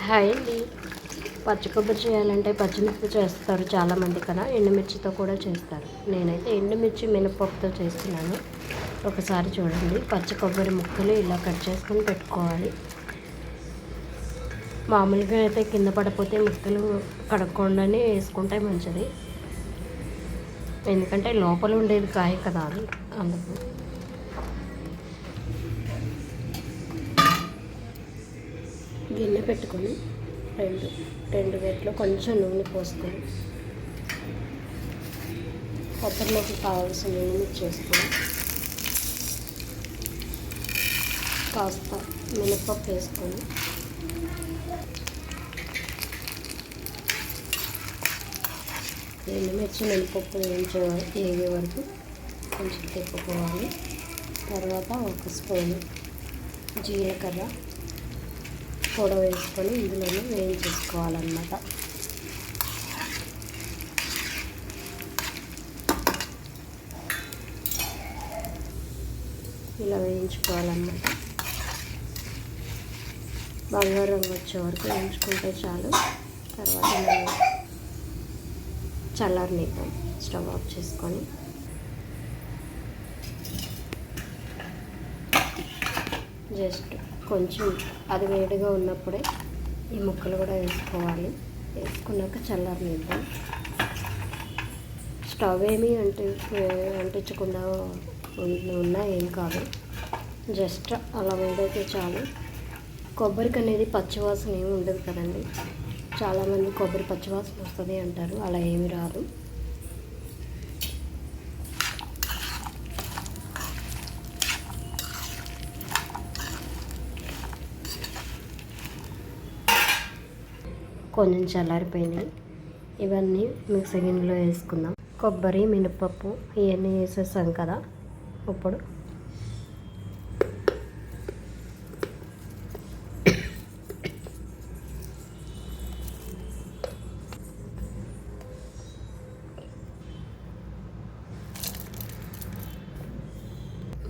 Hi అండి. పచ్చి కొబ్బరి చేయాలంటే పచ్చిమిర్చి చేస్తారు చాలామంది కదా, ఎండుమిర్చితో కూడా చేస్తారు. నేనైతే ఎండుమిర్చి మినపప్పుతో చేస్తున్నాను. ఒకసారి చూడండి. పచ్చి కొబ్బరి ముక్కలు ఇలా కట్ చేసుకొని పెట్టుకోవాలి. మామూలుగా అయితే కింద పడిపోతే ముక్కలు కడగకుండానే వేసుకుంటే మంచిది, ఎందుకంటే లోపల ఉండేది కాయ కదా అది, అందుకు. గిన్నె పెట్టుకొని రెండు గంటలు కొంచెం నూనె పోసుకొని కొబ్బరిలోకి కావాల్సిన నూనె చేసుకొని కాస్త మినపప్పు వేసుకొని ఎండుమిర్చి మినపప్పు వేగే వరకు కొంచెం తిప్పుకోవాలి. తర్వాత ఒక స్పూను జీలకర్ర కూడా వేసుకొని ఇందులోనే వేయించేసుకోవాలన్నమాట. ఇలా వేయించుకోవాలన్నమాట. బంగారు రంగు వచ్చే వరకు వేయించుకుంటే చాలు. తర్వాత మనం చల్లారనిద్దాం. స్టవ్ ఆఫ్ చేసుకొని జస్ట్ కొంచెం అది వేడిగా ఉన్నప్పుడే ఈ ముక్కలు కూడా వేసుకోవాలి. వేసుకున్నాక చల్లారనిద్దాం. స్టవ్ ఏమీ అంటించకుండా ఉన్నా ఏం కాదు, జస్ట్ అలా వేడైతే చాలు. కొబ్బరికి అనేది పచ్చివాసన ఏమి ఉండదు కదండి. చాలామంది కొబ్బరి పచ్చివాసన వస్తుంది అంటారు, అలా ఏమి రాదు. కొంచెం చల్లారిపోయినాయి. ఇవన్నీ మిక్సీ గిన్నెలో వేసుకుందాం. కొబ్బరి మినపప్పు ఇవన్నీ వేసేసాం కదా. ఇప్పుడు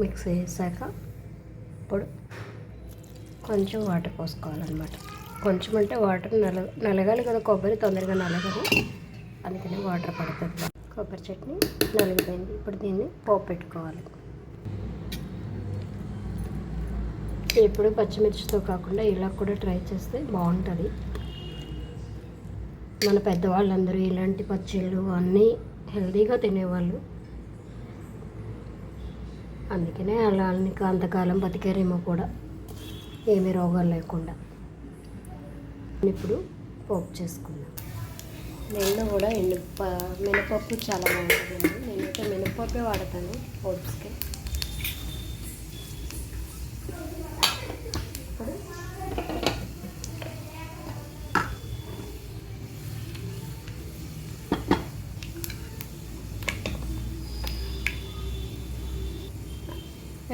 మిక్స్ వేసాక ఇప్పుడు కొంచెం వాటర్ పోసుకోవాలన్నమాట. కొంచెం అంటే వాటర్ నలగాలి కదా, కొబ్బరి తొందరగా నలగదు, అందుకని వాటర్ పడుతుంది. కొబ్బరి చట్నీ నలిగిపోయింది. ఇప్పుడు దీన్ని పోపు పెట్టుకోవాలి. ఎప్పుడు పచ్చిమిర్చితో కాకుండా ఇలా కూడా ట్రై చేస్తే బాగుంటుంది. మన పెద్దవాళ్ళందరూ ఇలాంటి పచ్చళ్ళు అన్నీ హెల్తీగా తినేవాళ్ళు, అందుకనే అలా అంతకాలం బతికారేమో కూడా, ఏమీ రోగాలు లేకుండా. ఇప్పుడు పోపు చేసుకుందాం. నేను కూడా మినపప్పు చాలా బాగుంటుందండి. నేనైతే మినపప్పే వాడతాను పోప్స్కి.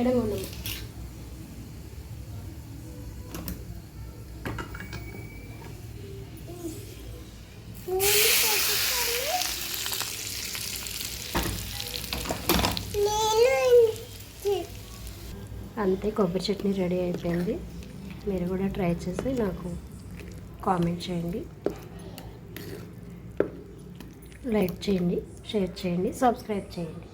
ఎడగొండము అంతే, కొబ్బరి చట్నీ రెడీ అయిపోయింది. మీరు కూడా ట్రై చేసి నాకు కామెంట్ చేయండి, లైక్ చేయండి, షేర్ చేయండి, సబ్స్క్రైబ్ చేయండి.